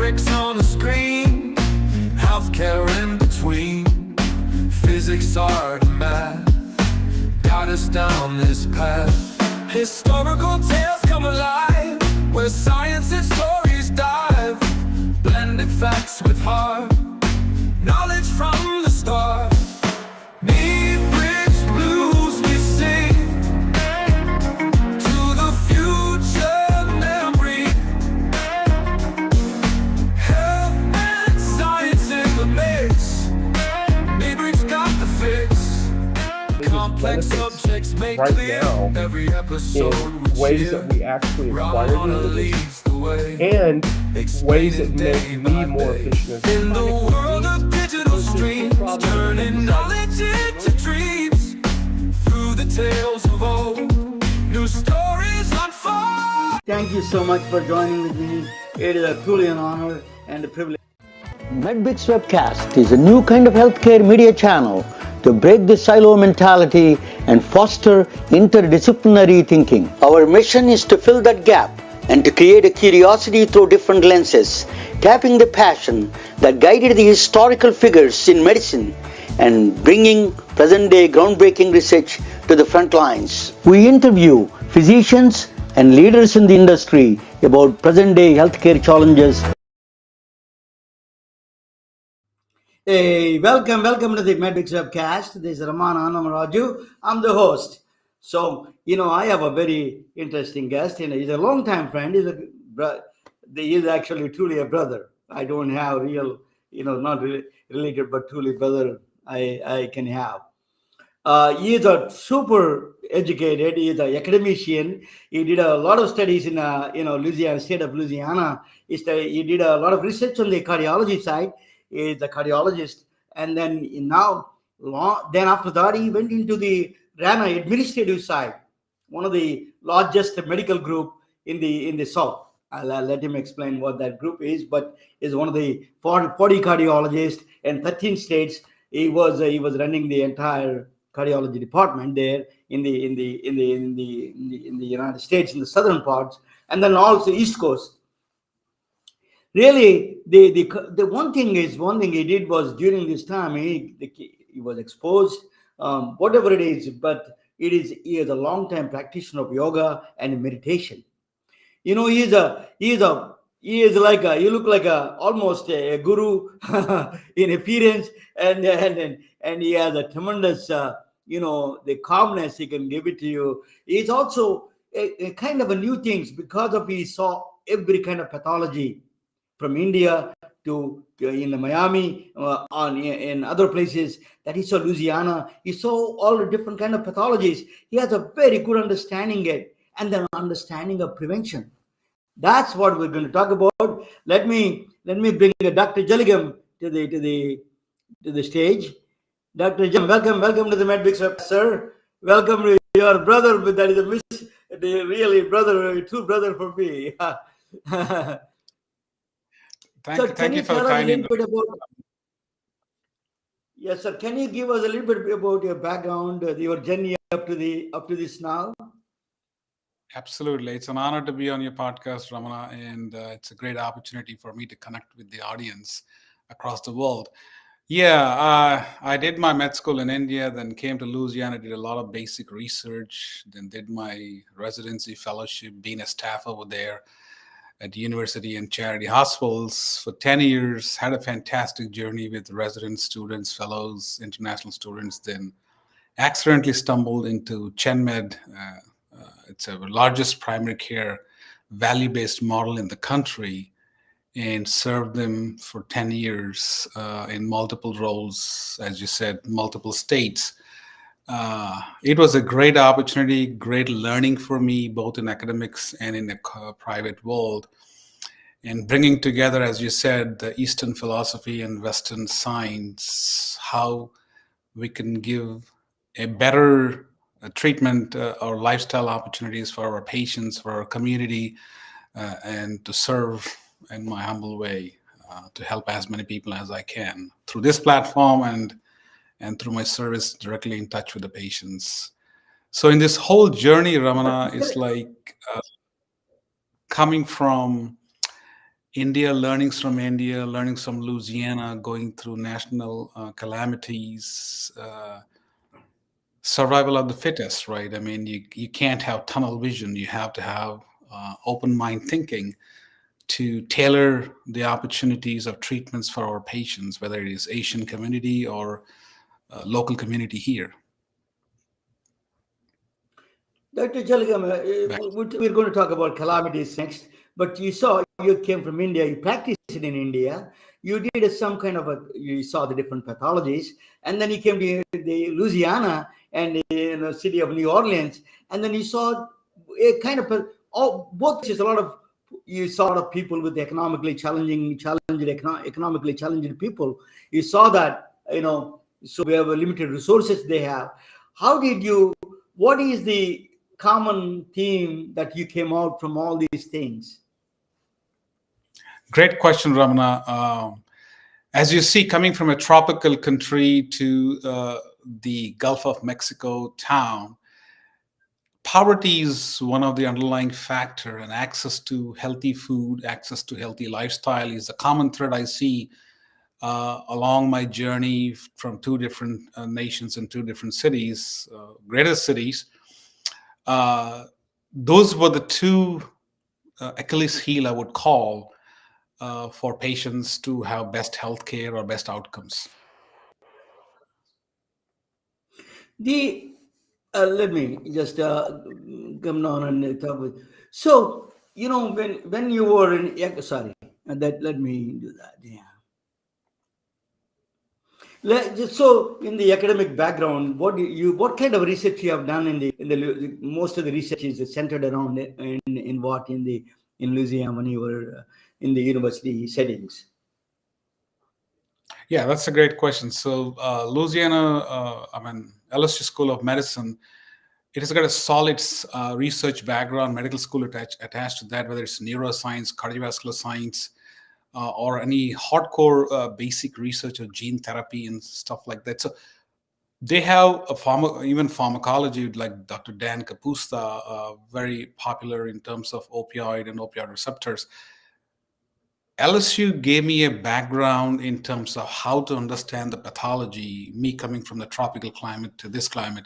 metrics on the screen, healthcare in between. Physics, art, and math got us down this path. Historical tales come alive, where science and stories dive. Blended facts with heart, knowledge from the start. Need bridge blues we sing to the future memory. Health and science in the mix. Need bridge got the fix. Complex subjects make right clear now every episode in ways that we actually acquire leads the way. and ways that make me more efficient. In the world of digital streams, turning knowledge into dreams. Through the tales of old, new stories unfold. Thank you so much for joining with me. It is truly an honor and a privilege. MedBix Webcast is a new kind of healthcare media channel to break the silo mentality and foster interdisciplinary thinking. Our mission is to fill that gap and to create a curiosity through different lenses, tapping the passion that guided the historical figures in medicine and bringing present-day groundbreaking research to the front lines. We interview physicians and leaders in the industry about present-day healthcare challenges. Hey, welcome to the MedBix Webcast. This is Ramana Annamaraju. I'm the host. So, I have a very interesting guest. He's a long-time friend. He's actually truly a brother. I don't have real, not really related, but truly brother I can have. He is a super educated. He is an academician. He did a lot of studies in, Louisiana State of Louisiana. He did a lot of research on the cardiology side. He is a cardiologist. And then then after that, he went into the ran an administrative side, one of the largest medical group in the South. I'll let him explain what that group is, but is one of the 40 cardiologists in 13 states. He was running the entire cardiology department there in the United States, in the southern parts, and then also East Coast. Really, the one thing he did was during this time he was exposed, whatever it is, but he is a long-time practitioner of yoga and meditation. He is like you look like almost a guru in appearance, and he has a tremendous the calmness he can give it to you. He's also a kind of a new things because of he saw every kind of pathology from India to in Miami, in other places that he saw Louisiana. He saw all the different kind of pathologies. He has a very good understanding it, and then understanding of prevention. That's what we're going to talk about. Let me bring Dr. Jaligam to the stage. Dr. Jaligam, welcome to the MedBix Web, sir. Welcome to your brother. That is the really brother, true brother for me. Thank you for the kind introduction. Yes, sir. Can you give us a little bit about your background, your journey up to this now? Absolutely. It's an honor to be on your podcast, Ramana, and it's a great opportunity for me to connect with the audience across the world. Yeah, I did my med school in India, then came to Louisiana, did a lot of basic research, then did my residency fellowship, being a staff over there at the university and charity hospitals for 10 years, had a fantastic journey with residents, students, fellows, international students, then accidentally stumbled into ChenMed. It's the largest primary care value-based model in the country, and served them for 10 years in multiple roles, as you said, multiple states. It was a great opportunity, great learning for me, both in academics and in the private world. And bringing together, as you said, the Eastern philosophy and Western science, how we can give a better treatment or lifestyle opportunities for our patients, for our community, and to serve in my humble way, to help as many people as I can through this platform and through my service directly in touch with the patients. So in this whole journey, Ramana, is like coming from India, learnings from Louisiana, going through national calamities, survival of the fittest, right? I mean, you can't have tunnel vision. You have to have open mind thinking to tailor the opportunities of treatments for our patients, whether it is Asian community or local community here. Dr. Jaligam, Back. we're going to talk about calamities next, but you came from India, you practiced in India, you did some kind of you saw the different pathologies, and then you came to the Louisiana and the city of New Orleans, and then you saw a kind of both. There's a lot of you saw a lot of people with economically challenged people. You saw that so we have a limited resources they have. How did you? What is the common theme that you came out from all these things? Great question, Ramana. As you see, coming from a tropical country to the Gulf of Mexico town, poverty is one of the underlying factor, and access to healthy food, access to healthy lifestyle is a common thread I see along my journey from two different nations and two different cities, greater cities. Those were the two Achilles heel I would call for patients to have best health care or best outcomes. Let me just come down and talk with. So when you were in let me do that. Yeah. So in the academic background, what kind of research you have done in the most of the research is centered around in what in Louisiana when you were in the university settings? Yeah, that's a great question. So Louisiana, LSU School of Medicine, it has got a solid research background, medical school attached to that, whether it's neuroscience, cardiovascular science, or any hardcore basic research of gene therapy and stuff like that. So they have even pharmacology, like Dr. Dan Kapusta, very popular in terms of opioid and opioid receptors. LSU gave me a background in terms of how to understand the pathology, me coming from the tropical climate to this climate.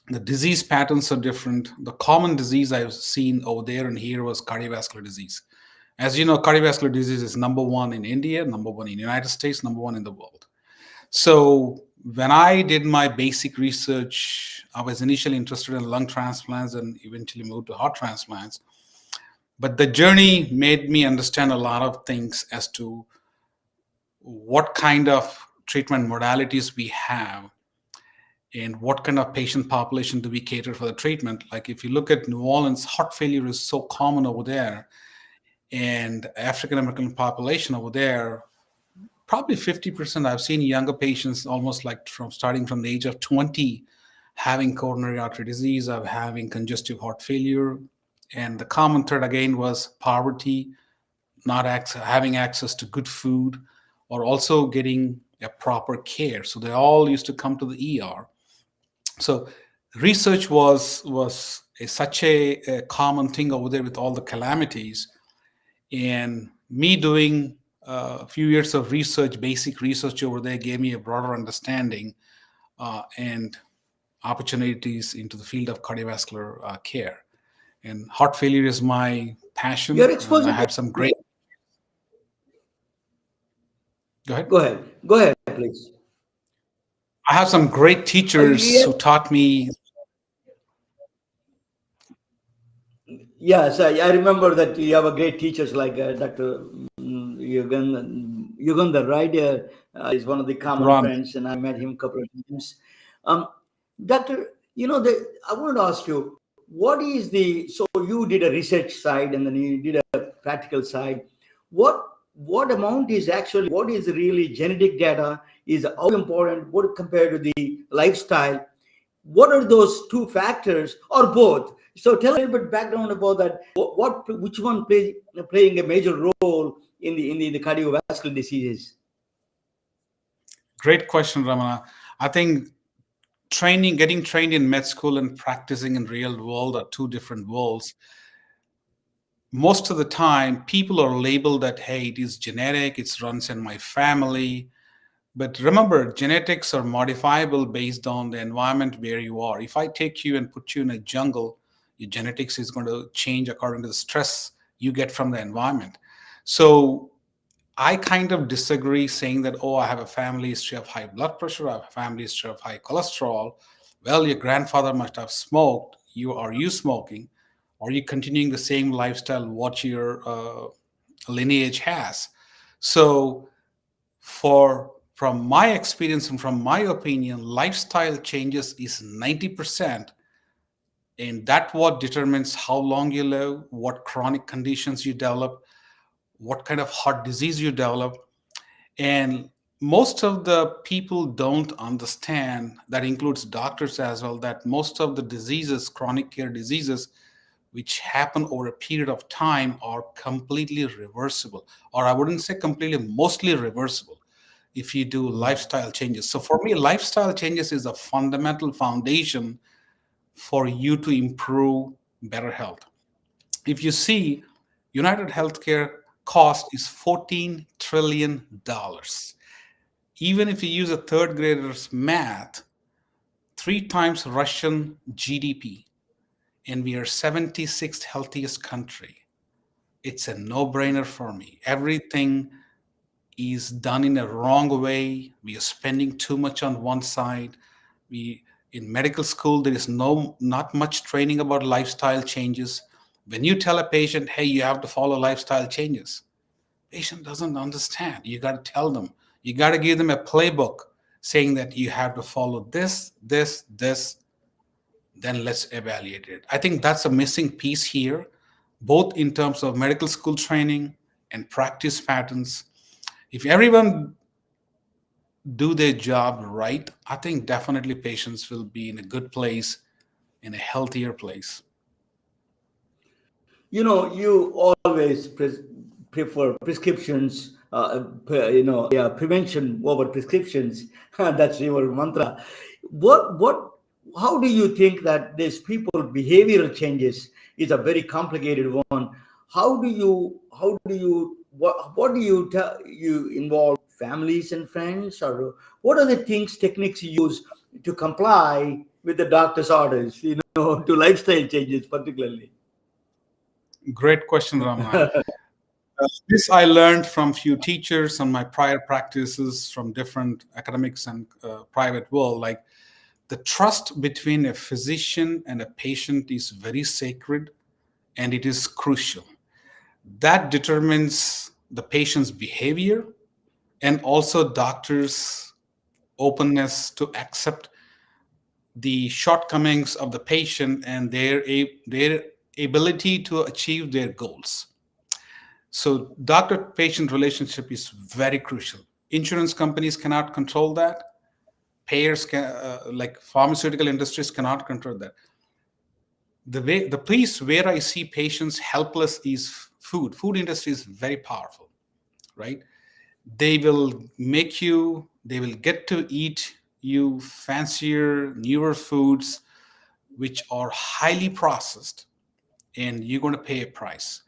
The disease patterns are different. The common disease I've seen over there and here was cardiovascular disease. As you know, cardiovascular disease is number one in India, number one in the United States, number one in the world. So when I did my basic research, I was initially interested in lung transplants and eventually moved to heart transplants. But the journey made me understand a lot of things as to what kind of treatment modalities we have and what kind of patient population do we cater for the treatment. Like if you look at New Orleans, heart failure is so common over there. And African-American population over there, probably 50%. I've seen younger patients almost like starting from the age of 20 having coronary artery disease, of having congestive heart failure. And the common thread again was poverty, not having access to good food, or also getting a proper care. So they all used to come to the ER. So research was such a common thing over there with all the calamities. And me doing a few years of research, basic research over there, gave me a broader understanding and opportunities into the field of cardiovascular care. And heart failure is my passion. You're exposed. I had some great. Go ahead. Go ahead, please. I have some great teachers who taught me. Yes, I remember that you have a great teachers like Dr. Yugandhar, right? Is one of the common friends, and I met him a couple of times. Doctor, I wanted to ask you, so you did a research side and then you did a practical side. What amount is what is really genetic data? Is how important? What compared to the lifestyle? What are those two factors or both? So tell a little bit background about that. Which one playing a major role in the cardiovascular diseases? Great question, Ramana. I think getting trained in med school and practicing in real world are two different worlds. most of the time people are labeled that, hey, it is genetic, it runs in my family. But remember, genetics are modifiable based on the environment where you are. If I take you and put you in a jungle, your genetics is going to change according to the stress you get from the environment. So I kind of disagree saying that, oh, I have a family history of high blood pressure, I have a family history of high cholesterol. Well, your grandfather must have smoked. Are you smoking? Are you continuing the same lifestyle what your lineage has? So from my experience and from my opinion, lifestyle changes is 90%, and that what determines how long you live, what chronic conditions you develop, what kind of heart disease you develop. And most of the people don't understand, that includes doctors as well, that most of the diseases, chronic care diseases, which happen over a period of time are completely reversible. Or I wouldn't say completely, mostly reversible if you do lifestyle changes. So for me, lifestyle changes is a fundamental foundation for you to improve better health. If you see, United Healthcare cost is $14 trillion. Even if you use a third grader's math, 3 times Russian GDP, and we are 76th healthiest country. It's a no-brainer for me. Everything is done in a wrong way. We are spending too much on one side. In medical school, there is not much training about lifestyle changes. When you tell a patient, hey, you have to follow lifestyle changes, patient doesn't understand. You got to tell them. You got to give them a playbook saying that you have to follow this, this, this, then let's evaluate it. I think that's a missing piece here, both in terms of medical school training and practice patterns. If everyone do their job right, I think definitely patients will be in a good place, in a healthier place. You always prefer prescriptions, prevention over prescriptions. That's your mantra. How do you think that these people behavioral changes is a very complicated one? What do you involve families and friends, or what are the techniques you use to comply with the doctor's orders, to lifestyle changes particularly? Great question, Ramana. This I learned from few teachers on my prior practices from different academics and private world. Like, the trust between a physician and a patient is very sacred, and it is crucial. That determines the patient's behavior and also doctors' openness to accept the shortcomings of the patient and their ability to achieve their goals. So doctor-patient relationship is very crucial. Insurance companies cannot control that. Payers like pharmaceutical industries cannot control that. The place where I see patients helpless is food. Food industry is very powerful, right? They will get to eat you fancier, newer foods, which are highly processed, and you're going to pay a price.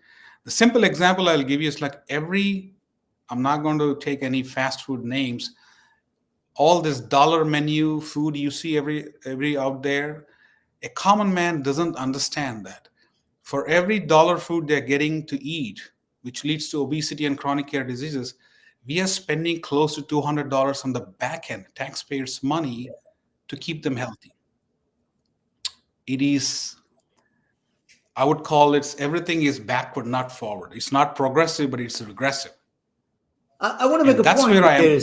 The simple example I'll give you is like I'm not going to take any fast food names, all this dollar menu food you see every out there, a common man doesn't understand that. For every dollar food they're getting to eat, which leads to obesity and chronic care diseases, we are spending close to $200 on the back end, taxpayers' money, to keep them healthy. It is, I would call it, everything is backward, not forward. It's not progressive, but it's regressive. I want to make a that's point. Where I am.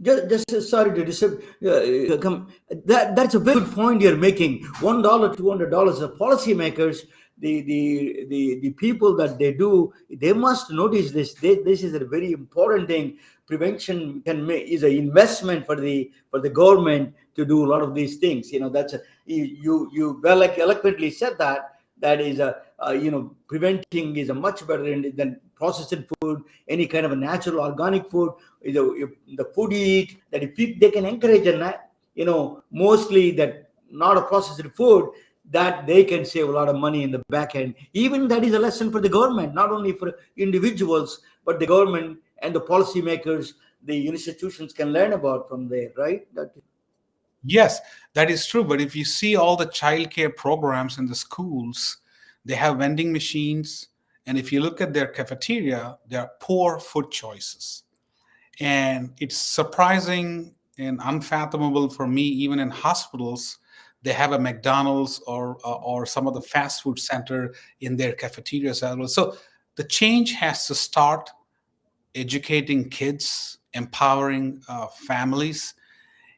Just sorry to disturb. That's a very good point you're making. $1, $200. The policymakers, the people that they must notice this. This is a very important thing. Prevention is an investment for the government to do a lot of these things. That's you well, like, eloquently said that is preventing is a much better than processed food. Any kind of a natural organic food, the food you eat, that if they can encourage mostly that not a processed food, that they can save a lot of money in the back end. Even that is a lesson for the government, not only for individuals, but the government and the policymakers, the institutions can learn about from there, right? Yes, that is true. But if you see all the childcare programs in the schools, they have vending machines. And if you look at their cafeteria, there are poor food choices. And it's surprising and unfathomable for me, even in hospitals, they have a McDonald's or some of the fast food center in their cafeterias as well. So the change has to start educating kids, empowering families,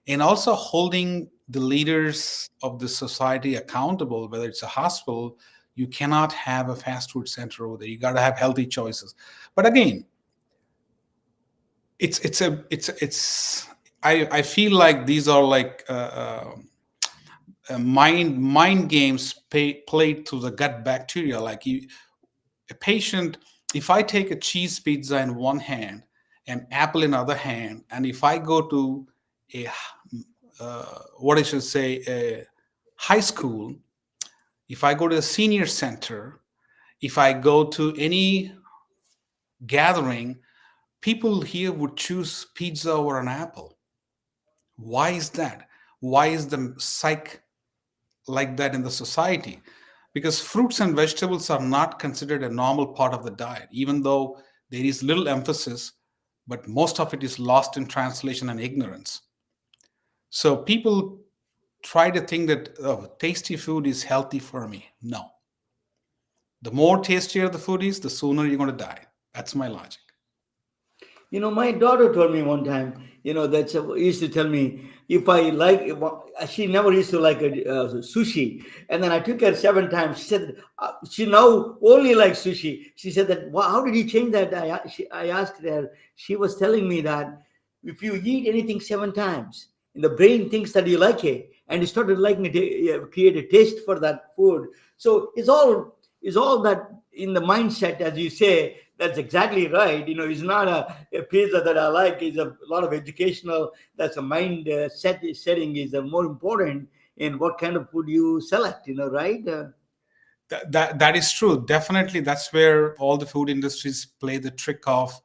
and also holding the leaders of the society accountable. Whether it's a hospital, you cannot have a fast food center over there. You got to have healthy choices. But again, I feel like these are like mind games played to the gut bacteria. Like a patient, if I take a cheese pizza in one hand and apple in other hand, and if I go to a what I should say, a high school, if I go to a senior center, if I go to any gathering, people here would choose pizza over an apple. Why is that? Why is the psych like that in the society? Because fruits and vegetables are not considered a normal part of the diet, even though there is little emphasis, but most of it is lost in translation and ignorance. So people try to think that, oh, tasty food is healthy for me. No. The more tastier the food is, the sooner you're going to die. That's my logic. My daughter told me one time, that used to tell me if I like, she never used to like sushi. And then I took her 7 times. She said she now only likes sushi. She said that, wow, how did you change that? I asked her. She was telling me that if you eat anything 7 times, the brain thinks that you like it, and you started liking it, create a taste for that food. So it's all that in the mindset, as you say. That's exactly right. It's not a pizza that I like. It's a lot of educational. That's a mind setting is more important in what kind of food you select. Right? That is true. Definitely, that's where all the food industries play the trick of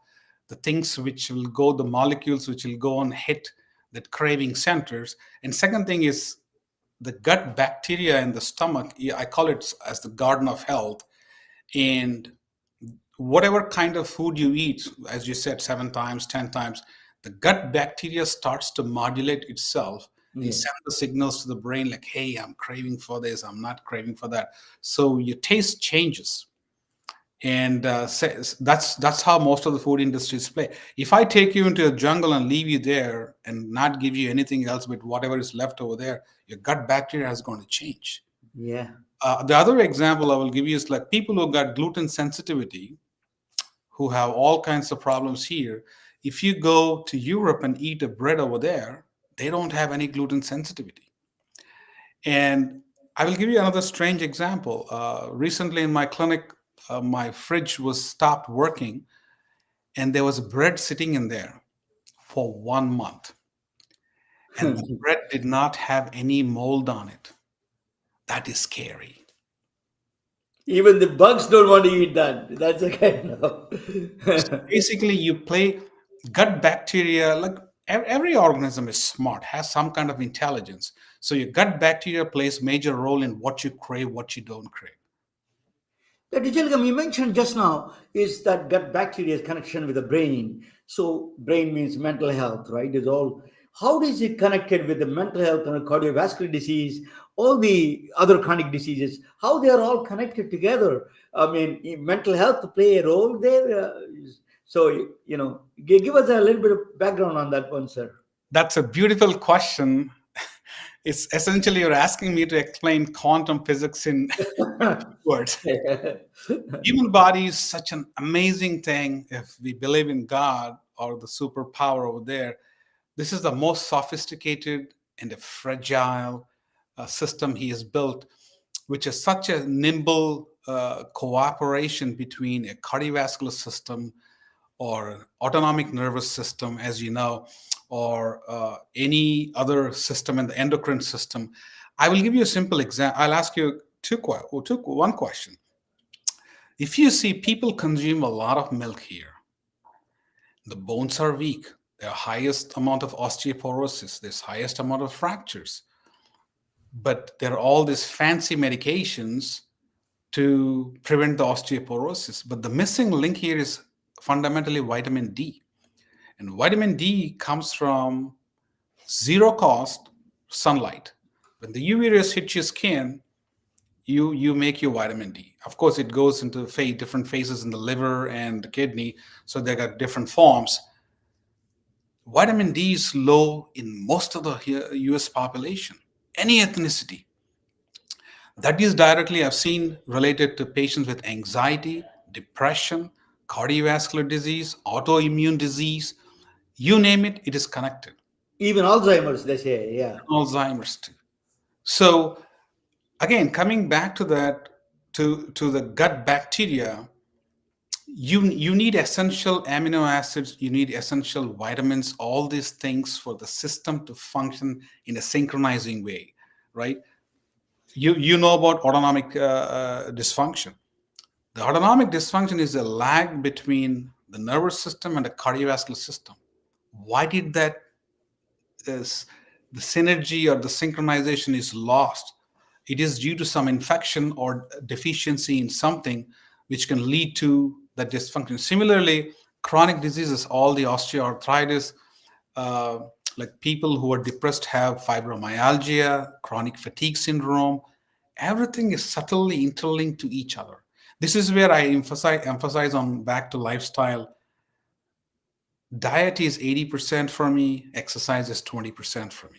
the things which will go, the molecules which will go and hit that craving centers. And second thing is the gut bacteria in the stomach. I call it as the garden of health. And whatever kind of food you eat, as you said, 7 times, 10 times, the gut bacteria starts to modulate itself and send the signals to the brain like, hey, I'm craving for this, I'm not craving for that. So your taste changes. And that's how most of the food industries play. If I take you into a jungle and leave you there and not give you anything else but whatever is left over there, your gut bacteria is going to change. Yeah. The other example I will give you is like people who got gluten sensitivity, who have all kinds of problems here. If you go to Europe and eat a bread over there, they don't have any gluten sensitivity. And I will give you another strange example. Recently in my clinic, my fridge was stopped working, and there was bread sitting in there for 1 month. And the bread did not have any mold on it. That is scary. Even the bugs don't want to eat that. That's a kind of. So basically, you play gut bacteria, like every organism is smart, has some kind of intelligence. So your gut bacteria plays major role in what you crave, what you don't crave. Dr. Jaligam, you mentioned just now is that gut bacteria's connection with the brain. So brain means mental health, right? Is all. How is it connected with the mental health and cardiovascular disease, all the other chronic diseases? How they are all connected together? I mean, mental health play a role there. So give us a little bit of background on that one, sir. That's a beautiful question. It's essentially you're asking me to explain quantum physics in words. Human body is such an amazing thing. If we believe in God or the superpower over there, this is the most sophisticated and a fragile system he has built, which is such a nimble cooperation between a cardiovascular system or autonomic nervous system, as you know, or any other system in the endocrine system. I will give you a simple example. I'll ask you one question. If you see people consume a lot of milk here, the bones are weak. There's highest amount of osteoporosis. There's highest amount of fractures. But there are all these fancy medications to prevent the osteoporosis. But the missing link here is fundamentally vitamin D. And vitamin D comes from zero cost sunlight. When the UV rays hit your skin, you make your vitamin D. Of course, it goes into different phases in the liver and the kidney, so they got different forms. Vitamin D is low in most of the US population, any ethnicity. That is directly, I've seen, related to patients with anxiety, depression, cardiovascular disease, autoimmune disease. You name it, it is connected. Even Alzheimer's, they say, yeah. Alzheimer's too. So again, coming back to that, to the gut bacteria, you need essential amino acids, you need essential vitamins, all these things for the system to function in a synchronizing way, right? You know about autonomic dysfunction. The autonomic dysfunction is a lag between the nervous system and the cardiovascular system. Why did that the synergy or the synchronization is lost? It is due to some infection or deficiency in something which can lead to that dysfunction. Similarly, chronic diseases, all the osteoarthritis, like people who are depressed have fibromyalgia, chronic fatigue syndrome. Everything is subtly interlinked to each other. This is where I emphasize on back to lifestyle. Diet is 80% for me, exercise is 20% for me.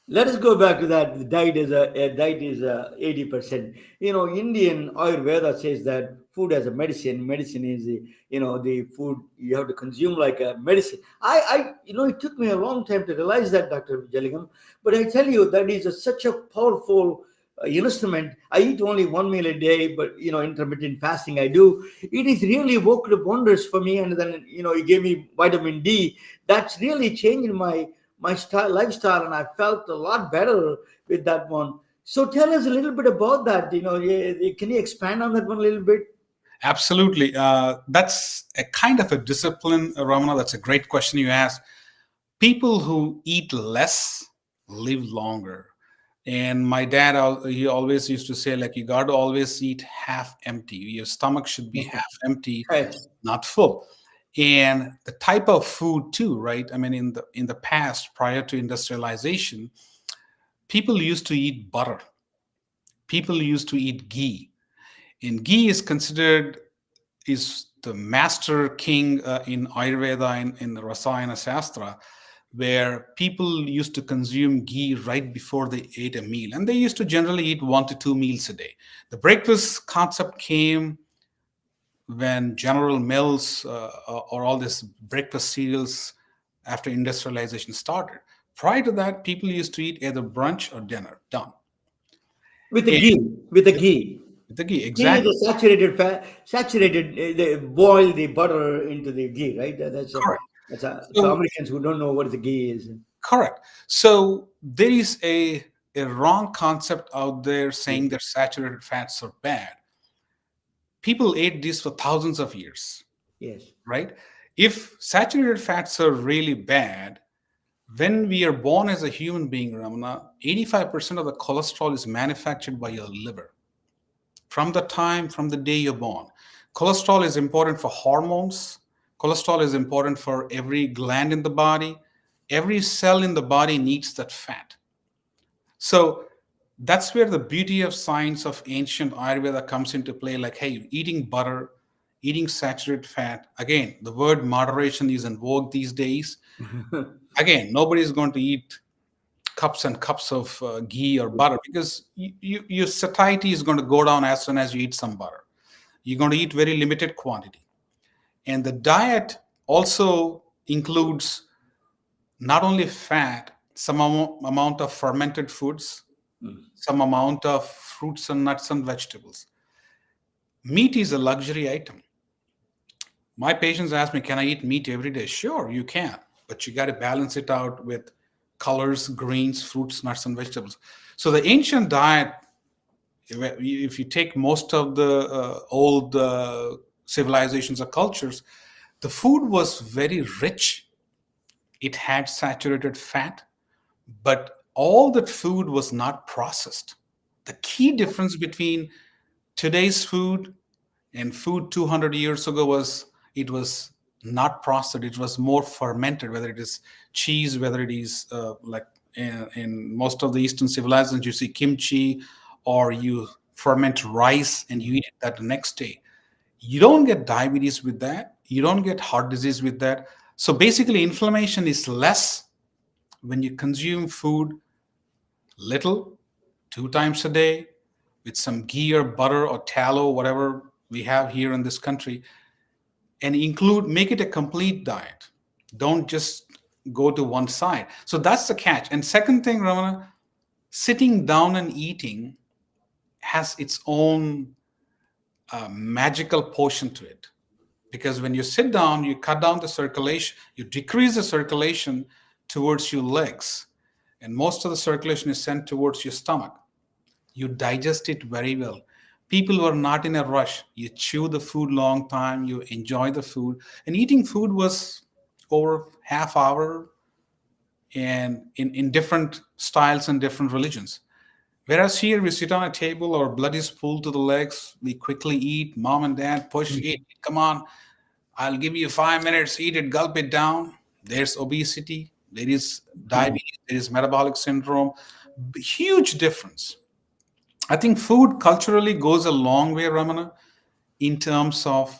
Let us go back to that. The diet is 80%. Indian Ayurveda says that food as a medicine. Medicine is the food you have to consume like a medicine. It took me a long time to realize that, Dr. Jaligam. But I tell you, that is such a powerful instrument. I eat only one meal a day, but intermittent fasting I do. It is really worked wonders for me. And then it gave me vitamin D. That's really changed my lifestyle, and I felt a lot better with that one. So tell us a little bit about that. Can you expand on that one a little bit? Absolutely. That's a kind of a discipline, Ramana. That's a great question you asked. People who eat less live longer. And my dad, he always used to say, like, you got to always eat half empty. Your stomach should be half empty, Right. not full. And the type of food too, right? I mean, in the past, prior to industrialization, people used to eat butter. People used to eat ghee. And ghee is considered is the master king in Ayurveda and in the Rasayana Shastra, where people used to consume ghee right before they ate a meal. And they used to generally eat 1 to 2 meals a day. The breakfast concept came when General Mills or all this breakfast cereals after industrialization started. Prior to that, people used to eat either brunch or dinner. Done. With the ghee. With the ghee. With the ghee, Ghee exactly. is the saturated fat, they boil the butter into the ghee, right? Correct. For Americans who don't know what the ghee is. Correct. So there is a wrong concept out there saying that saturated fats are bad. People ate this for thousands of years. Yes. Right? If saturated fats are really bad, when we are born as a human being, Ramana, 85% of the cholesterol is manufactured by your liver. From the day you're born. Cholesterol is important for hormones. Cholesterol is important for every gland in the body. Every cell in the body needs that fat. So that's where the beauty of science of ancient Ayurveda comes into play. Like, hey, eating butter, eating saturated fat. Again, the word moderation is in vogue these days. Again, nobody's going to eat cups and cups of ghee or butter because your satiety is going to go down as soon as you eat some butter. You're going to eat very limited quantity. And the diet also includes not only fat, some amount of fermented foods, some amount of fruits and nuts and vegetables. Meat is a luxury item. My patients ask me, can I eat meat every day? Sure, you can, but you got to balance it out with colors, greens, fruits, nuts, and vegetables. So the ancient diet, if you take most of the old civilizations or cultures, the food was very rich. It had saturated fat, but all that food was not processed. The key difference between today's food and food 200 years ago was it was not processed. It was more fermented, whether it is cheese, whether it is like in most of the Eastern civilizations, you see kimchi, or you ferment rice and you eat it that the next day. You don't get diabetes with that. You don't get heart disease with that. So basically, inflammation is less when you consume food little, 2 times a day, with some ghee or butter or tallow, whatever we have here in this country, and make it a complete diet. Don't just go to one side. So that's the catch. And second thing, Ramana, sitting down and eating has its own magical portion to it. Because when you sit down, you cut down the circulation, you decrease the circulation towards your legs, and most of the circulation is sent towards your stomach. You digest it very well. People who are not in a rush, you chew the food long time, you enjoy the food. And eating food was over half hour, and in different styles and different religions. Whereas here we sit on a table, our blood is pulled to the legs, we quickly eat, mom and dad push, eat, come on, I'll give you 5 minutes, eat it, gulp it down. There's obesity, there is diabetes, there is metabolic syndrome. Huge difference. I think food culturally goes a long way, Ramana, in terms of,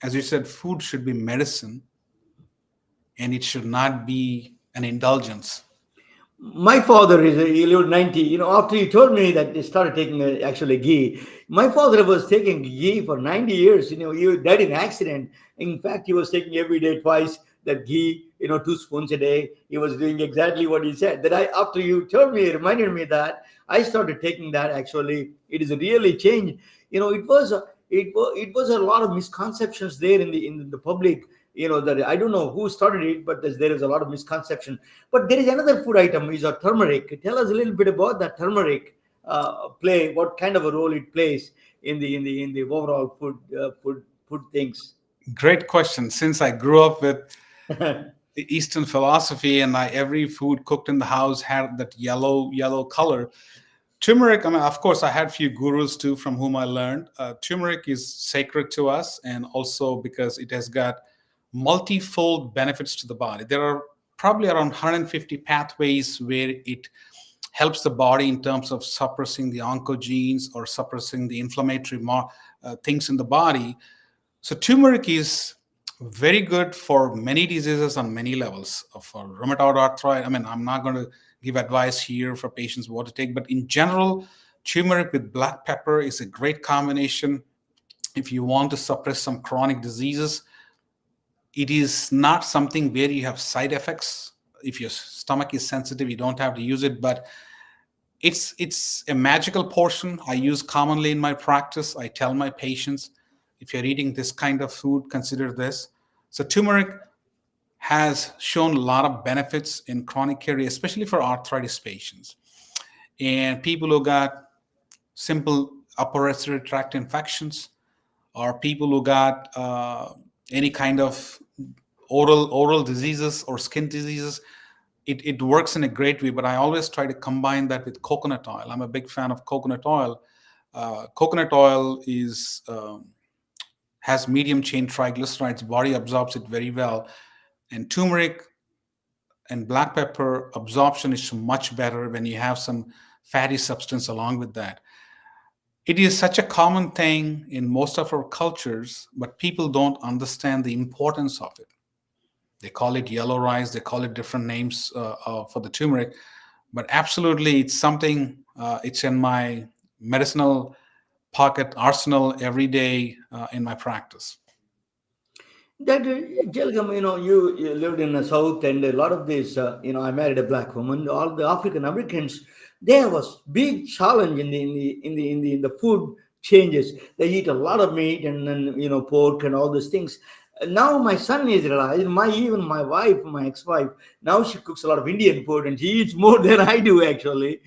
as you said, food should be medicine and it should not be an indulgence. My father he lived 90. After he told me that they started taking actually ghee, my father was taking ghee for 90 years. He died in an accident. In fact, he was taking every day twice that ghee, 2 spoons a day. He was doing exactly what he said. That after you told me, it reminded me that I started taking that. Actually, it is really changed. It was a lot of misconceptions there in the public. That I don't know who started it, but there is a lot of misconception. But there is another food item, is a turmeric. Tell us a little bit about that turmeric what kind of a role it plays in the overall food things. Great question. Since I grew up with the Eastern philosophy, and every food cooked in the house had that yellow color. Turmeric, of course, I had a few gurus too from whom I learned. Turmeric is sacred to us, and also because it has got multifold benefits to the body. There are probably around 150 pathways where it helps the body in terms of suppressing the oncogenes or suppressing the inflammatory things in the body. So turmeric is very good for many diseases on many levels. For rheumatoid arthritis, I'm not going to give advice here for patients what to take, but in general, turmeric with black pepper is a great combination if you want to suppress some chronic diseases. It is not something where you have side effects. If your stomach is sensitive, you don't have to use it, but it's a magical portion I use commonly in my practice. I tell my patients, if you're eating this kind of food, consider this. So turmeric has shown a lot of benefits in chronic care, especially for arthritis patients and people who got simple upper respiratory tract infections, or people who got any kind of oral diseases or skin diseases. It works in a great way, but I always try to combine that with coconut oil. I'm a big fan of coconut oil. Coconut oil has medium chain triglycerides. Body absorbs it very well. And turmeric and black pepper absorption is much better when you have some fatty substance along with that. It is such a common thing in most of our cultures, but people don't understand the importance of it. They call it yellow rice, they call it different names for the turmeric, but absolutely it's something, it's in my medicinal pocket arsenal every day in my practice. Dr. Jaligam, you lived in the South, and a lot of this, I married a black woman. All the African Americans, there was big challenge in the food changes. They eat a lot of meat and then pork and all those things. Now my son is realized, even my wife, my ex-wife, now she cooks a lot of Indian food and she eats more than I do actually.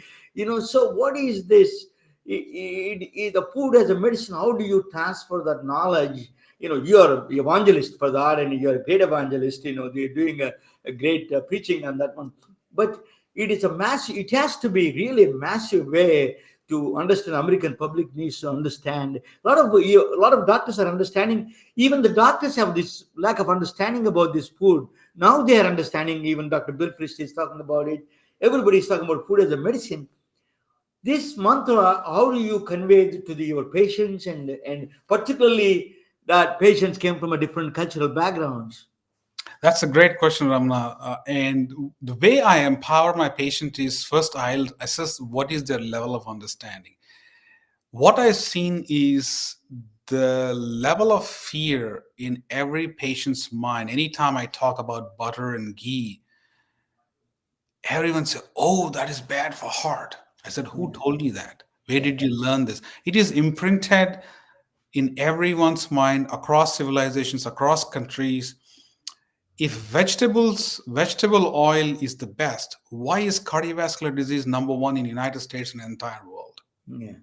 So what is this? The food as a medicine, how do you transfer that knowledge? You're an evangelist for that, and you're a great evangelist. They're doing a great preaching on that one. But it has to be really a massive way to understand. American public needs to understand. A lot of doctors are understanding. Even the doctors have this lack of understanding about this food. Now they are understanding. Even Dr. Bill Frist is talking about it. Everybody is talking about food as a medicine. This mantra, how do you convey it to your patients, and particularly that patients came from a different cultural backgrounds? That's a great question, Ramna. And the way I empower my patient is, first I'll assess what is their level of understanding. What I've seen is the level of fear in every patient's mind. Anytime I talk about butter and ghee, everyone says, "Oh, that is bad for heart." I said, "Who told you that? Where did you learn this?" It is imprinted in everyone's mind across civilizations, across countries. If vegetable oil is the best, why is cardiovascular disease number one in the United States and the entire world? Yeah.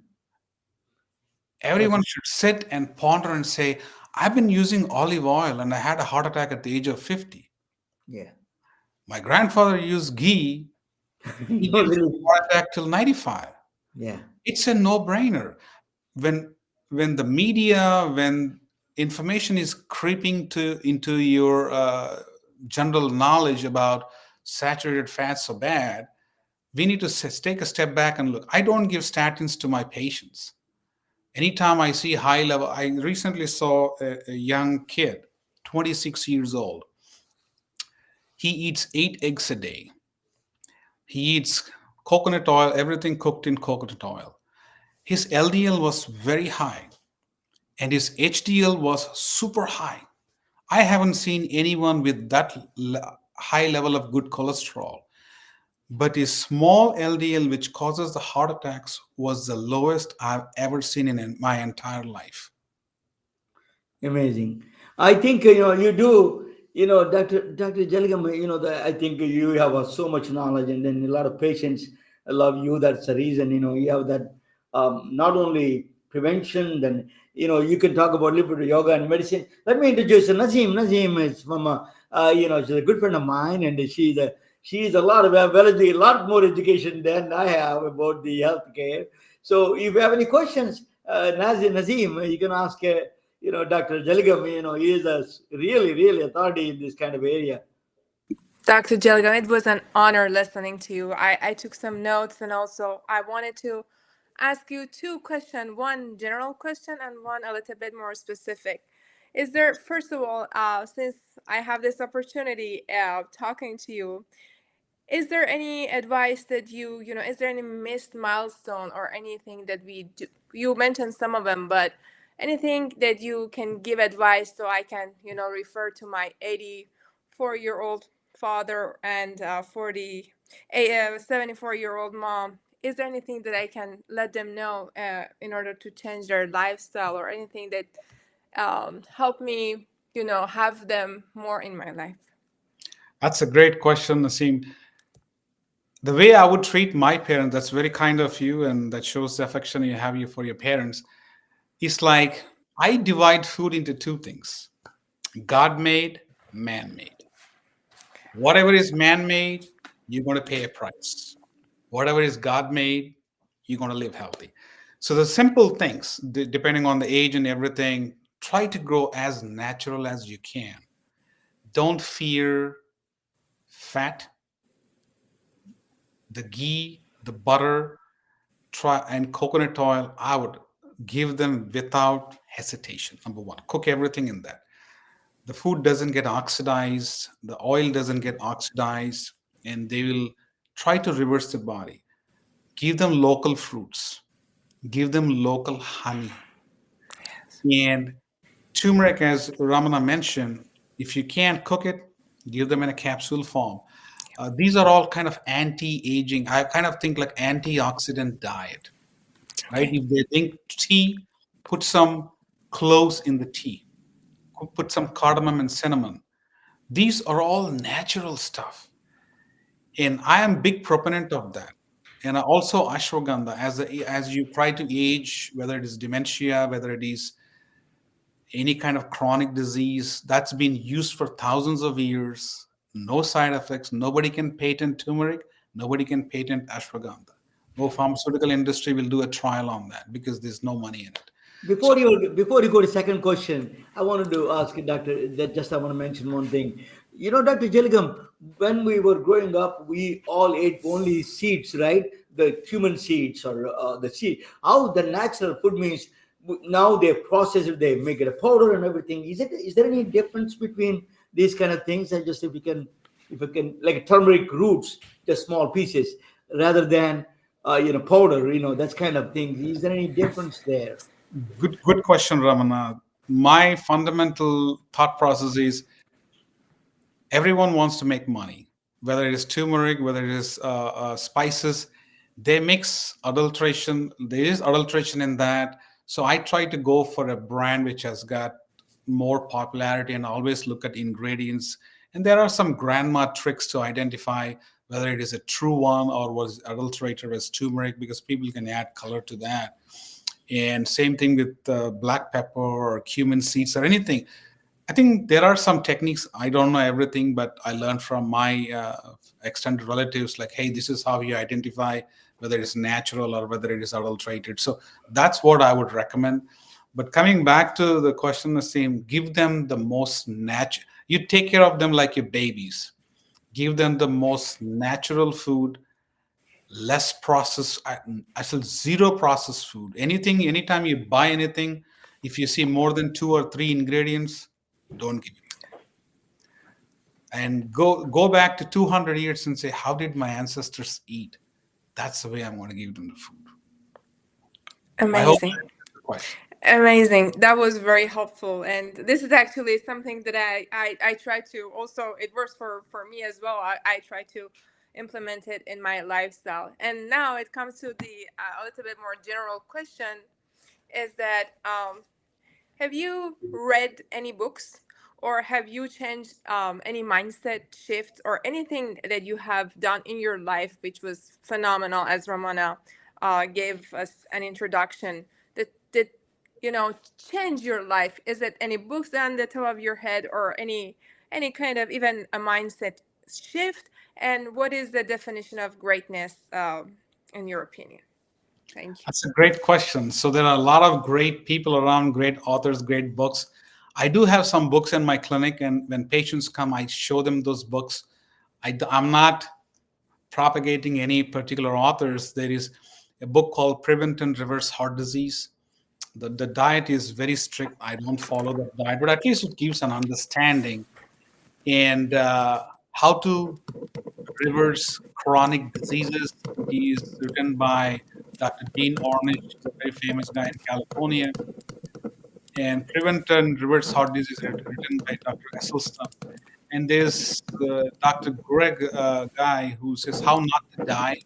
Everyone should sit and ponder and say, I've been using olive oil and I had a heart attack at the age of 50. Yeah. My grandfather used ghee, he didn't have a heart attack till 95. Yeah. It's a no-brainer. When the media, when information is creeping into your general knowledge about saturated fats so bad, we need to take a step back and look. I don't give statins to my patients. Anytime I see high level, I recently saw a young kid, 26 years old. He eats 8 eggs a day. He eats coconut oil, everything cooked in coconut oil. His LDL was very high and his HDL was super high. I haven't seen anyone with that high level of good cholesterol. But his small LDL, which causes the heart attacks, was the lowest I've ever seen in my entire life. Amazing. I think you do. Dr. Jaligam. I think you have so much knowledge, and then a lot of patients love you. That's the reason. You have that not only prevention. Then you can talk about a little bit of yoga and medicine. Let me introduce you. Nazim. Nazim is from she's a good friend of mine, and she's a lot of a lot more education than I have about the healthcare. So if you have any questions, Nazim, you can ask. Dr. Jaligam, he is a really, really authority in this kind of area. Dr. Jaligam, it was an honor listening to you. I took some notes, and also I wanted to ask you 2 questions, one general question and one a little bit more specific. Is there, first of all, since I have this opportunity of talking to you, is there any advice that is there any missed milestone or anything that we do? You mentioned some of them, but anything that you can give advice so I can, refer to my 84-year-old father and 74-year-old mom? Is there anything that I can let them know in order to change their lifestyle, or anything that help me, have them more in my life? That's a great question, Naseem. The way I would treat my parents, that's very kind of you, and that shows the affection you have for your parents. It's like I divide food into 2 things: God-made, man-made. Whatever is man-made, you're going to pay a price. Whatever is God-made, you're going to live healthy. So the simple things, depending on the age and everything, try to grow as natural as you can. Don't fear fat. The ghee, the butter, and coconut oil, I would give them without hesitation. Number 1, cook everything in that. The food doesn't get oxidized, the oil doesn't get oxidized, and they will try to reverse the body. Give them local fruits, give them local honey. And turmeric, as Ramana mentioned, if you can't cook it, give them in a capsule form. These are all kind of anti-aging. I kind of think like antioxidant diet, right? If they drink tea, put some cloves in the tea. put some cardamom and cinnamon. These are all natural stuff. And I am big proponent of that. And also ashwagandha, as you try to age, whether it is dementia, whether it is any kind of chronic disease, that's been used for thousands of years, no side effects. Nobody can patent turmeric, nobody can patent ashwagandha. No pharmaceutical industry will do a trial on that because there's no money in it. Before you go to second question, I wanted to ask you, Doctor. That just I want to mention one thing. You know, Dr. Jaligam, when we were growing up, we all ate only seeds, right? The human seeds or the seed. How the natural food means now they process it, they make it a powder and everything. Is there any difference between these kind of things? And just if we can like turmeric roots, just small pieces, rather than powder, that's kind of thing. Is there any difference there? Good question, Ramana. My fundamental thought process is everyone wants to make money, whether it is turmeric, whether it is spices. They mix adulteration. There is adulteration in that. So I try to go for a brand which has got more popularity and always look at ingredients. And there are some grandma tricks to identify whether it is a true one or was adulterated as turmeric, because people can add color to that. And same thing with black pepper or cumin seeds or anything. I think there are some techniques. I don't know everything, but I learned from my extended relatives, like, hey, this is how you identify whether it's natural or whether it is adulterated. So that's what I would recommend. But coming back to the question, Naseem, give them the most natural. You take care of them like your babies. Give them the most natural food, less processed. I said zero processed food. Anytime you buy anything, if you see more than 2 or 3 ingredients, don't give it. And go back to 200 years and say, how did my ancestors eat? That's the way I'm going to give them the food. Amazing. Amazing. That was very helpful. And this is actually something that I try to also, it works for me as well. I try to implement it in my lifestyle. And now it comes to the a little bit more general question is that have you read any books or have you changed any mindset shift or anything that you have done in your life which was phenomenal, as Ramana gave us an introduction, that change your life? Is it any books on the top of your head or any kind of even a mindset shift? And what is the definition of greatness in your opinion? Thank you. That's a great question. So there are a lot of great people around, great authors, great books. I do have some books in my clinic, and when patients come, I show them those books. I'm not propagating any particular authors. There is a book called Prevent and Reverse Heart Disease. The diet is very strict. I don't follow that diet, but at least it gives an understanding. And how to reverse chronic diseases is written by Dr. Dean Ornish, a very famous guy in California. And Prevent and Reverse Heart Disease is written by Dr. Esselstyn. And there's Dr. Greg guy who says How Not to Die.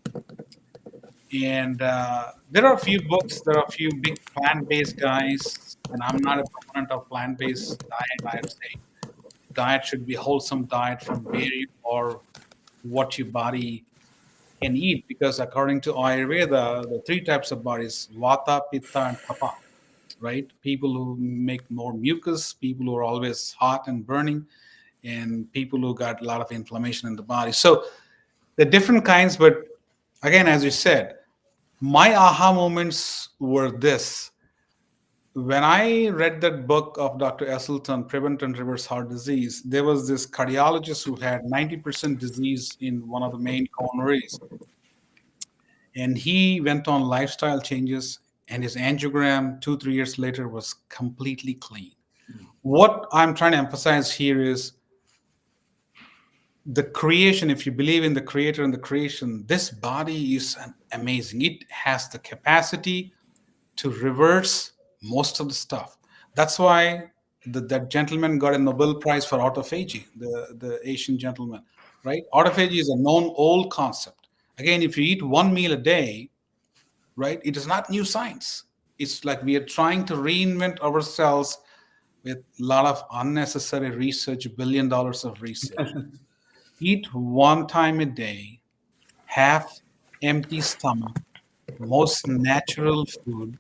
And there are a few books. There are a few big plant-based guys. And I'm not a proponent of plant-based diet. I would say diet should be a wholesome diet from dairy or what your body can eat. Because according to Ayurveda, the 3 types of bodies, Vata, Pitta, and Kapha. Right? People who make more mucus, people who are always hot and burning, and people who got a lot of inflammation in the body. So the different kinds, but again, as you said, my aha moments were this. When I read that book of Dr. Esselstyn, Prevent and Reverse Heart Disease, there was this cardiologist who had 90% disease in one of the main coronaries. And he went on lifestyle changes, and his angiogram 2-3 years later was completely clean. What I'm trying to emphasize here is the creation. If you believe in the creator and the creation, this body is amazing. It has the capacity to reverse most of the stuff. That's why that gentleman got a Nobel Prize for autophagy, the Asian gentleman, right? Autophagy is a known old concept. Again, if you eat 1 meal a day, right, it is not new science. It's like we are trying to reinvent ourselves with a lot of unnecessary research, $1 billion of research. Eat one time a day, half empty stomach, most natural food,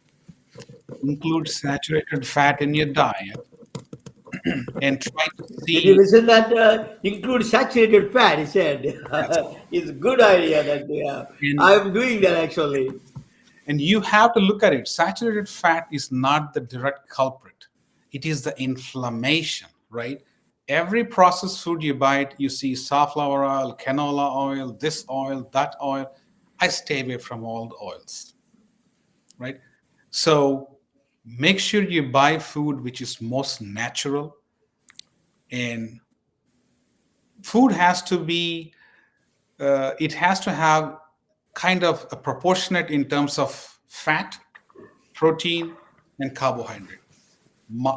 include saturated fat in your diet, and try to Did you see. listen that include saturated fat? He said That's it's a good idea that and I'm doing that actually. and you have to look at it. Saturated fat is not the direct culprit. It is the inflammation, right? Every processed food you buy, you see safflower oil, canola oil, this oil, that oil. I stay away from all the oils, right? So make sure you buy food which is most natural, and food has to be it has to have kind of a proportionate in terms of fat, protein, and carbohydrate.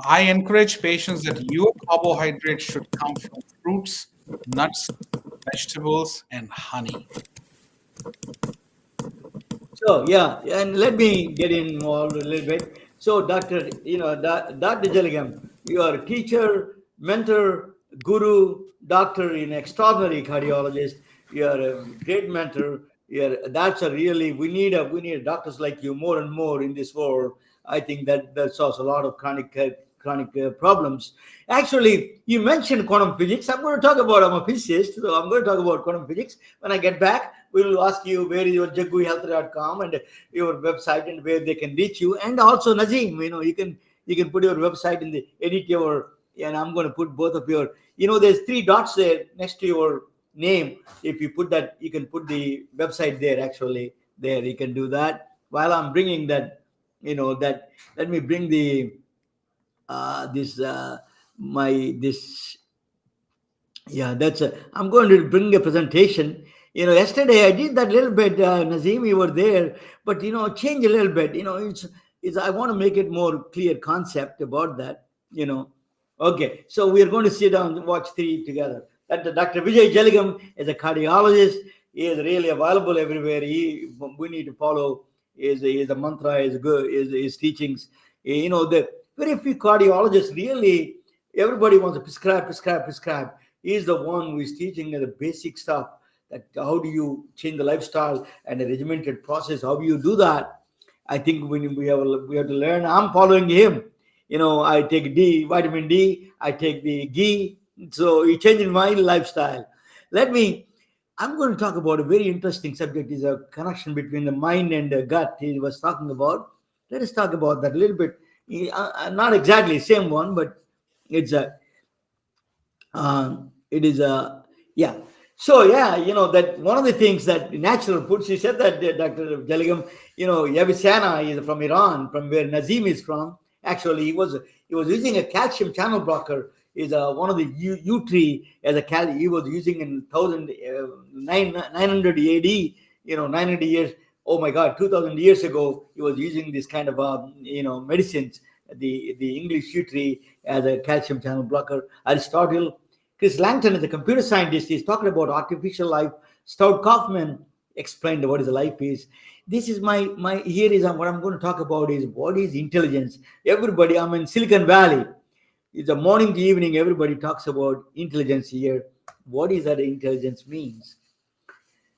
I encourage patients that your carbohydrate should come from fruits, nuts, vegetables, and honey. So yeah, and let me get involved a little bit. So Doctor, Dr. Jaligam, you are a teacher, mentor, guru, doctor in extraordinary cardiologist. You are a great mentor. That's a really we need doctors like you more and more in this world. I think that solves a lot of chronic problems. Actually, you mentioned quantum physics. I'm going to talk about. I'm a physicist, so I'm going to talk about quantum physics when I get back. We will ask you where is your jagguhealth.com and your website and where they can reach you. And also Nazim, you can put your website in the edit your, and I'm going to put both of your, there's 3 dots there next to your name. If you put that, you can put the website there actually. There you can do that. While I'm bringing that, let me bring the this yeah, I'm going to bring a presentation. Yesterday I did that little bit. Nazim, you were there, but change a little bit. It's I want to make it more clear concept about that. Okay, so we are going to sit down and watch 3 together. That Dr. Vijay Jaligam is a cardiologist. He is really available everywhere. We need to follow his mantra, his teachings. The very few cardiologists really. Everybody wants to prescribe. He's the one who is teaching the basic stuff, that how do you change the lifestyle and a regimented process. How do you do that? I think we have to learn. I'm following him. I take vitamin D. I take the ghee. So he changing my lifestyle. I'm going to talk about a very interesting subject. Is a connection between the mind and the gut. He was talking about. Let us talk about that a little bit. Not exactly the same one, but it's a it is a yeah. So yeah, that one of the things that natural foods. You said that Dr. Jaligam, Yavisana is from Iran, from where Nazim is from. Actually, he was using a calcium channel blocker. Is one of the U-tree as a he was using in 900 AD. 900 years. Oh my God, 2,000 years ago, he was using this kind of medicines. The English U-tree as a calcium channel blocker. Aristotle, Chris Langton is a computer scientist. He's talking about artificial life. Stout Kaufman explained what is a life is. This is here is what I'm going to talk about is what is intelligence. Everybody, I'm in Silicon Valley. It's a morning to evening. Everybody talks about intelligence here. What is that intelligence means?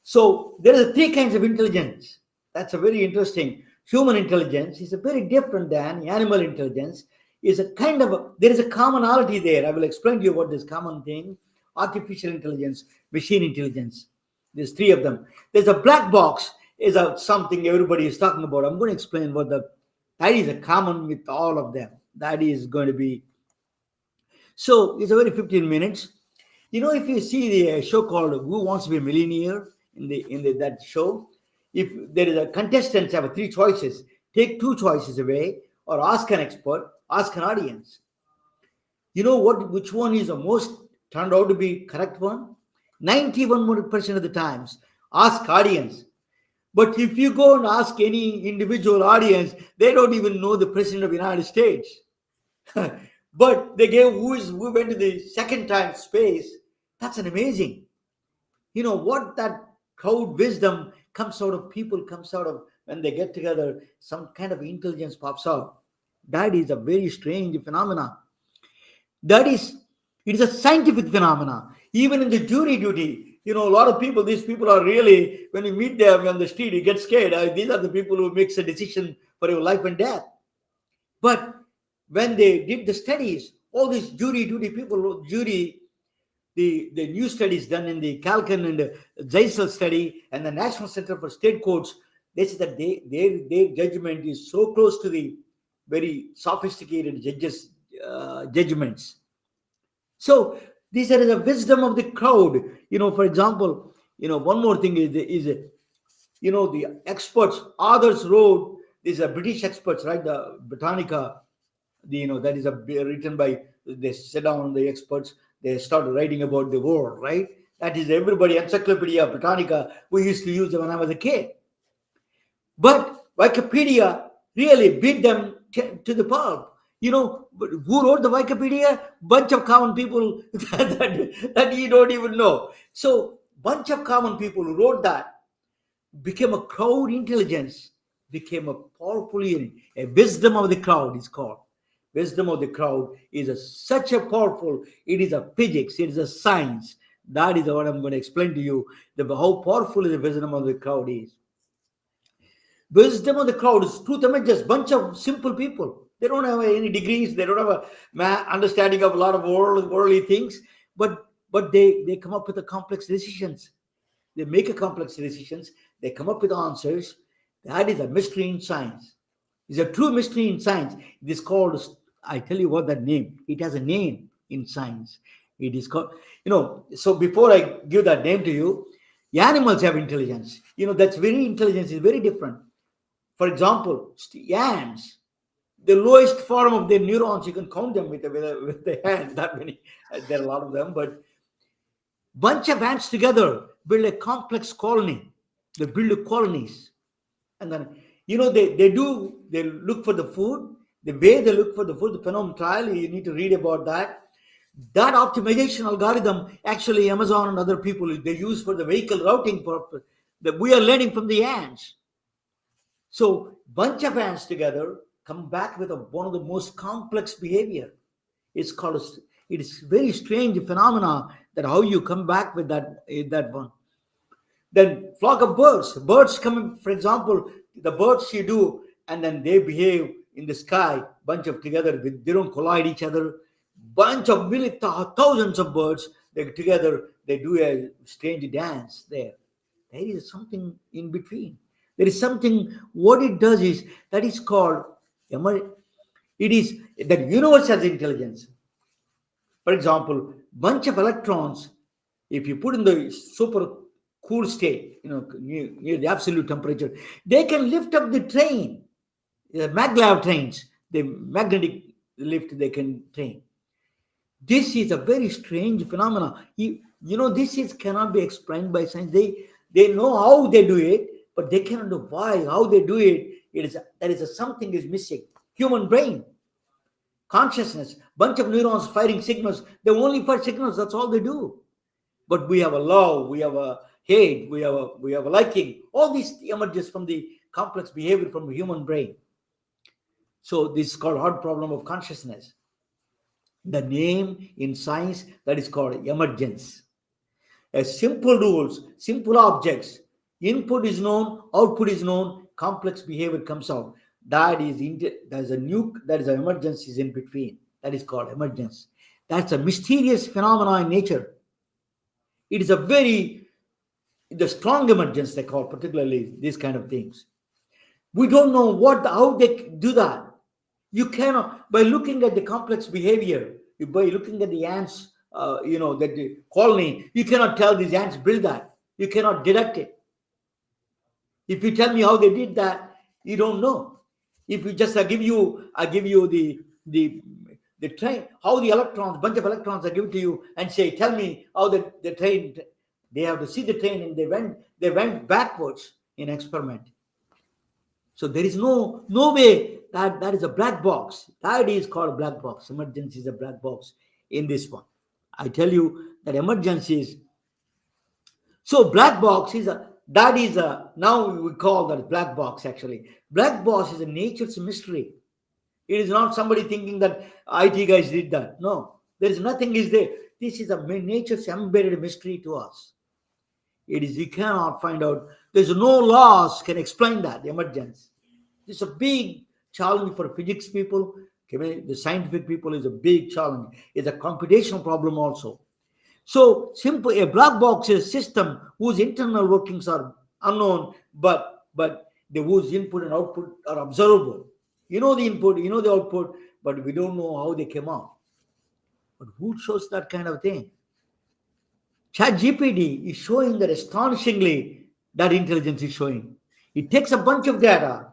So there are 3 kinds of intelligence. That's a very interesting. Human intelligence is a very different than animal intelligence. Is a kind of there is a commonality there. I will explain to you what this common thing. Artificial intelligence, machine intelligence. There's 3 of them. There's a black box. Is something everybody is talking about. I'm going to explain that is a common with all of them. That is going to be. So it's a very 15 minutes. If you see the show called Who Wants to Be a Millionaire in that show, if there is a contestants have 3 choices, take 2 choices away, or ask an expert, ask an audience. Which one is the most turned out to be correct one? 91% of the times, ask audience. But if you go and ask any individual audience, they don't even know the president of the United States. But they gave who went to the second time space. That's an amazing. What that crowd wisdom comes out of people, comes out of when they get together, some kind of intelligence pops out. That is a very strange phenomenon. That is, it is a scientific phenomena. Even in the jury duty, a lot of people, these people are really, when you meet them on the street, you get scared. These are the people who makes a decision for your life and death. But when they did the studies, all these jury duty people, the new studies done in the Kalkan and the Jaisal study and the National Center for State Courts, they say that their judgment is so close to the very sophisticated judges' judgments. So these are the wisdom of the crowd. For example, one more thing is the experts, others wrote, these are British experts, right? The Britannica, that is written by, they sit down, the experts, they start writing about the world, right? That is everybody, Encyclopedia Britannica, we used to use it when I was a kid. But Wikipedia really beat them to the pulp. Who wrote the Wikipedia? Bunch of common people that you don't even know. So bunch of common people who wrote that became a crowd intelligence, became a powerful unit. A wisdom of the crowd is called. Wisdom of the crowd is such a powerful, it is a physics, it is a science. That is what I'm going to explain to you, how powerful the wisdom of the crowd is. Wisdom of the crowd is truth among just bunch of simple people. They don't have any degrees, they don't have a understanding of a lot of worldly things, but they come up with a complex decisions. They make a complex decisions, they come up with answers. That is a mystery in science. It's a true mystery in science. It is called, I tell you what that name, it has a name in science. It is called, so before I give that name to you, animals have intelligence. That's intelligence is very different. For example, ants, the lowest form of their neurons, you can count them with the hand, that many, there are a lot of them, but bunch of ants together build a complex colony. They build colonies. And then, they look for the food. The way they look for the food, the Phenom trial, you need to read about that. That optimization algorithm, actually Amazon and other people, they use for the vehicle routing purpose. That we are learning from the ants. So bunch of ants together come back with one of the most complex behavior. It is very strange phenomena that how you come back with that one. Then flock of birds come, for example, the birds you do, and then they behave in the sky, bunch of together, they don't collide each other. Bunch of thousands of birds, they together, they do a strange dance there. There is something in between. There is something, what it does is, that is called, it is that universe has intelligence. For example, bunch of electrons, if you put in the super cool state, near the absolute temperature, they can lift up the train, the maglev trains, the magnetic lift they can train. This is a very strange phenomena. This cannot be explained by science. They know how they do it, but they cannot know why, how they do it. Something is missing. Human brain, consciousness, bunch of neurons firing signals. They only fire signals. That's all they do. But we have a love, we have a hate, we have a liking. All these emerges from the complex behavior from the human brain. So this is called hard problem of consciousness. The name in science, that is called emergence. Simple rules, simple objects. Input is known, output is known, complex behavior comes out. That is an emergence is in between. That is called emergence. That's a mysterious phenomenon in nature. It is the strong emergence they call, particularly these kind of things. We don't know how they do that. You cannot, by looking at the complex behavior, by looking at the ants, that the colony, you cannot tell these ants build that. You cannot deduct it. If you tell me how they did that, you don't know. If you just give you the train, how the electrons, bunch of electrons are given to you, and say, tell me how the train. They have to see the train, and they went backwards in experiment. So there is no way that is a black box. That is called a black box. Emergence is a black box in this one. I tell you that emergence is. So black box is now we call that black box actually. Black box is a nature's mystery. It is not somebody thinking that IT guys did that. No. There is nothing is there. This is a nature's embedded mystery to us. It is, you cannot find out. There's no laws can explain that, the emergence. It's a big challenge for physics people. The scientific people is a big challenge. It's a computational problem also. So simple, a black box is a system whose internal workings are unknown, but whose input and output are observable. You know the input, you know the output, but we don't know how they came out. But who shows that kind of thing? ChatGPT is showing that astonishingly that intelligence is showing. It takes a bunch of data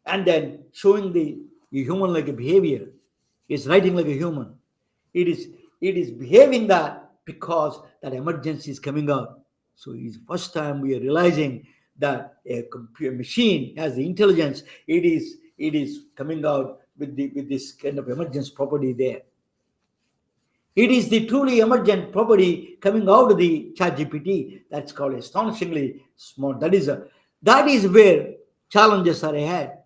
and then showing the human-like behavior. It's writing like a human. It is behaving that because that emergency is coming out. So it's first time we are realizing that a computer machine has the intelligence. It is coming out with this kind of emergence property there. It is the truly emergent property coming out of the ChatGPT. That's called astonishingly smart. That is where challenges are ahead.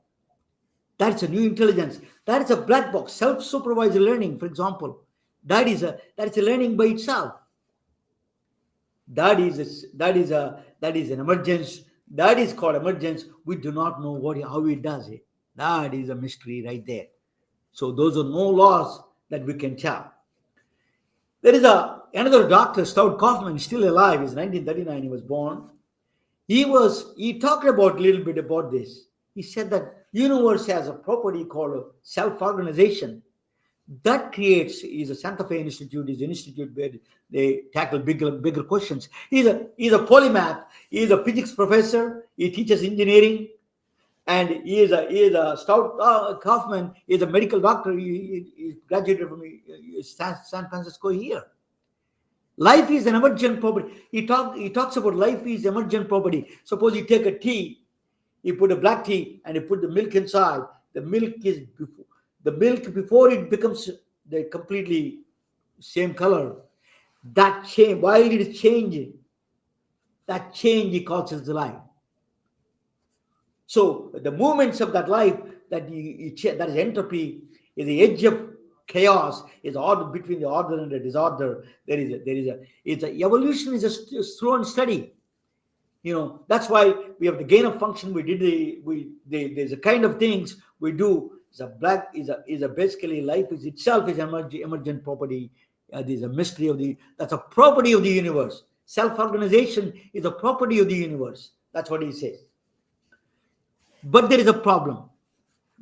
That's a new intelligence. That is a black box, self-supervised learning, for example. That is a learning by itself. That is an emergence. That is called emergence. We do not know how it does it. That is a mystery right there. So those are no laws that we can tell. There is another doctor, Stuart Kaufman, still alive. He's 1939. He was born. He talked about a little bit about this. He said that universe has a property called self-organization. That creates, is a Santa Fe Institute, is an institute where they tackle bigger questions. He's a polymath. He's a physics professor. He teaches engineering, and he is a Stuart Kaufman. He's a medical doctor. He graduated from San Francisco here. Life is an emergent property. He talks about life is emergent property. Suppose you take a tea, you put a black tea, and you put the milk inside. The milk before it becomes the completely same color. That change, while it is changing, that change he calls as the life. So the movements of that life, that is entropy, is the edge of chaos, is order between the order and the disorder. Evolution is a slow and steady. That's why we have the gain of function. There's a kind of things we do. Basically life is itself is emergent property. There's a mystery that's a property of the universe. Self-organization is a property of the universe. That's what he says. But there is a problem.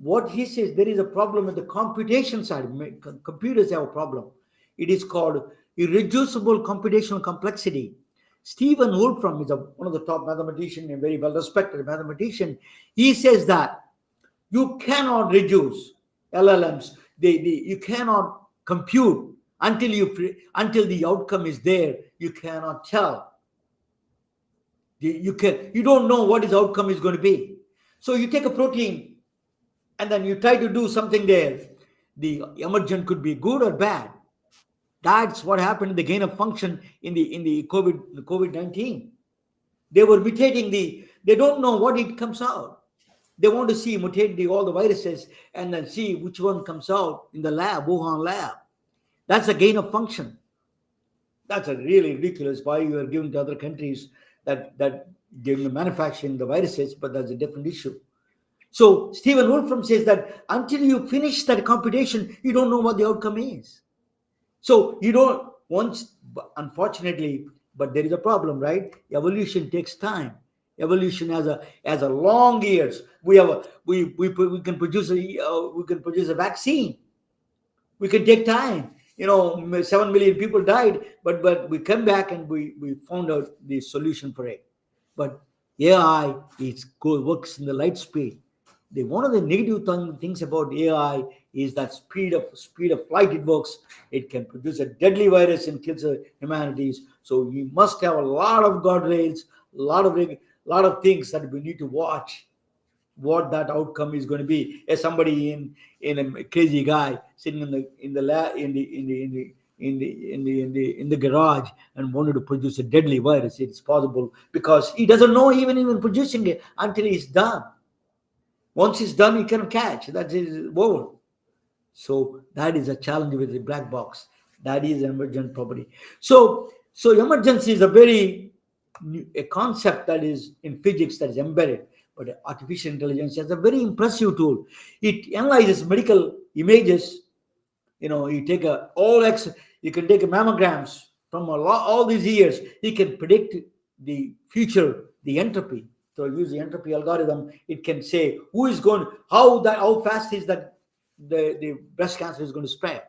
What he says, there is a problem with the computation side. Computers have a problem. It is called irreducible computational complexity. Stephen Wolfram is one of the top mathematicians, a very well-respected mathematician. He says that you cannot reduce LLMs. You cannot compute until the outcome is there. You cannot tell. You don't know what his outcome is going to be. So you take a protein and then you try to do something there. The emergent could be good or bad. That's what happened in the gain of function in the COVID-19. They were mutating they don't know what it comes out. They want to see mutate all the viruses and then see which one comes out in the lab, Wuhan lab. That's a gain of function. That's a really ridiculous why you are giving to other countries that give the manufacturing the viruses, but that's a different issue. So Stephen Wolfram says that until you finish that computation, you don't know what the outcome is. So you don't unfortunately, but there is a problem, right? Evolution takes time. Evolution has a long years. We can produce a vaccine. We can take time. 7 million people died, but we come back and we found out the solution for it. But AI works in the light speed. One of the negative things about AI is that speed of flight it works. It can produce a deadly virus and kills humanities. So you must have a lot of guardrails, a lot of things that we need to watch what that outcome is going to be. As somebody in a crazy guy sitting in the garage and wanted to produce a deadly virus, it's possible because he doesn't know even producing it until he's done. Once it's done, he can catch. That is over. So that is a challenge with the black box. That is emergent property. So emergence is a concept that is in physics that is embedded, but artificial intelligence is a very impressive tool. It analyzes medical images. You take you can take a mammograms from all these years. You can predict the future, the entropy. So use the entropy algorithm. It can say how fast is that the breast cancer is going to spread.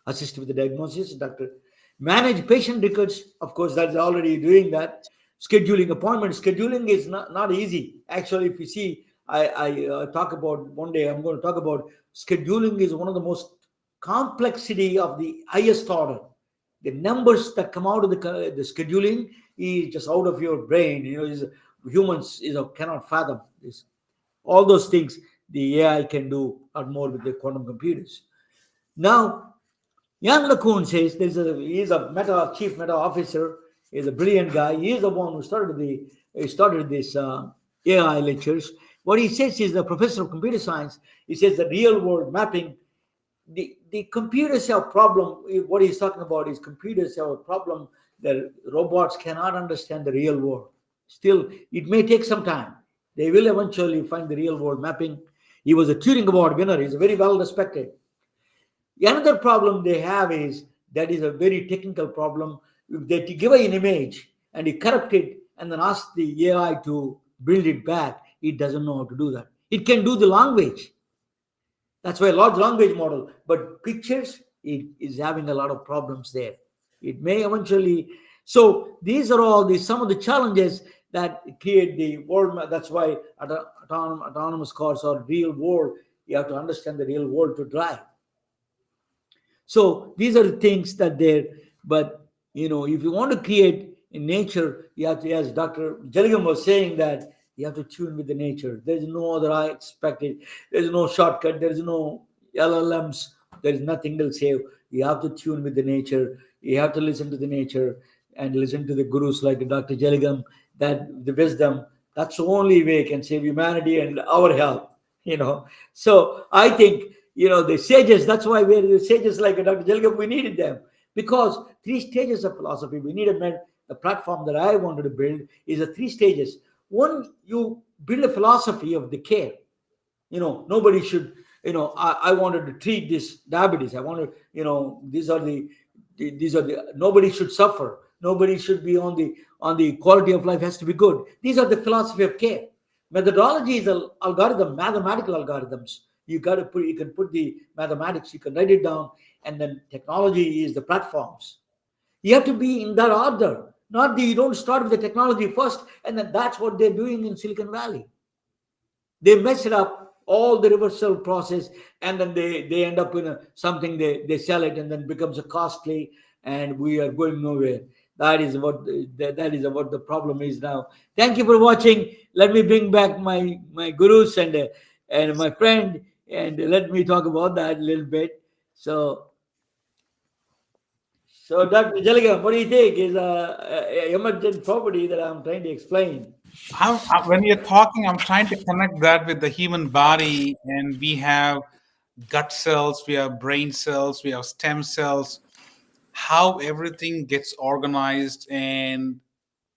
Assist with the diagnosis, doctor. Manage patient records. Of course, that's already doing that. Scheduling appointments. Scheduling is not easy. Actually, if you see, I talk about one day, I'm going to talk about scheduling is one of the most complexity of the highest order. The numbers that come out of the scheduling is just out of your brain. Humans cannot fathom this. All those things the AI can do or more with the quantum computers. Now, Jan LeCun says he's a chief meta officer. He's a brilliant guy. He's the one who started this AI lectures. What he says is the professor of computer science. He says the real world mapping. The computers have a problem. What he's talking about is computers have a problem that robots cannot understand the real world. Still, it may take some time. They will eventually find the real world mapping. He was a Turing Award winner. He's very well respected. Another problem they have is that is a very technical problem. If they give an image and you corrupt it and then ask the AI to build it back, it doesn't know how to do that. It can do the language. That's why a large language model, but pictures, it is having a lot of problems there. It may eventually. So these are some of the challenges that create the world. That's why autonomous cars are real world. You have to understand the real world to drive. So these are the things that there. But if you want to create in nature, you have to, as Dr. Jaligam was saying, that you have to tune with the nature. There's no other expected. There's no shortcut. There's no LLMs. There's nothing they'll say. You have to tune with the nature. You have to listen to the nature and listen to the gurus like Dr. Jaligam. That the wisdom. That's the only way can save humanity and our health. So I think the sages. That's why we're the sages like Dr. Jaligam. We needed them because 3 stages of philosophy. We needed the platform that I wanted to build is 3 stages. One, you build a philosophy of the care. Nobody should, I wanted to treat this diabetes. I wanted, these are the, nobody should suffer. Nobody should be on the quality of life has to be good. These are the philosophy of care. Methodology is an algorithm, mathematical algorithms. You can put the mathematics, you can write it down, and then technology is the platforms. You have to be in that order. You don't start with the technology first, and then that's what they're doing in Silicon Valley. They mess it up, all the reversal process, and then they end up in something, they sell it, and then becomes a costly, and we are going nowhere. That is what the problem is now. Thank you for watching. Let me bring back my gurus and my friend, and let me talk about that a little bit. So Dr. Jaligam, what do you think is emergent property that I'm trying to explain? When you're talking, I'm trying to connect that with the human body, and we have gut cells, we have brain cells, we have stem cells, how everything gets organized, and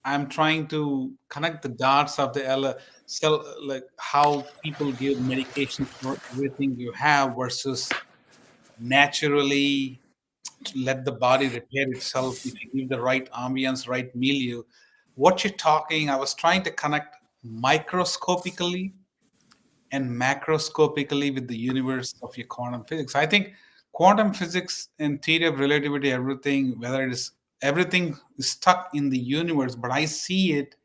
I'm trying to connect the dots of the cell, like how people give medication for everything you have versus naturally let the body repair itself if you give the right ambience, right milieu. What you're talking, I was trying to connect microscopically and macroscopically with the universe of your quantum physics. I think quantum physics and theory of relativity, everything is stuck in the universe, but I see it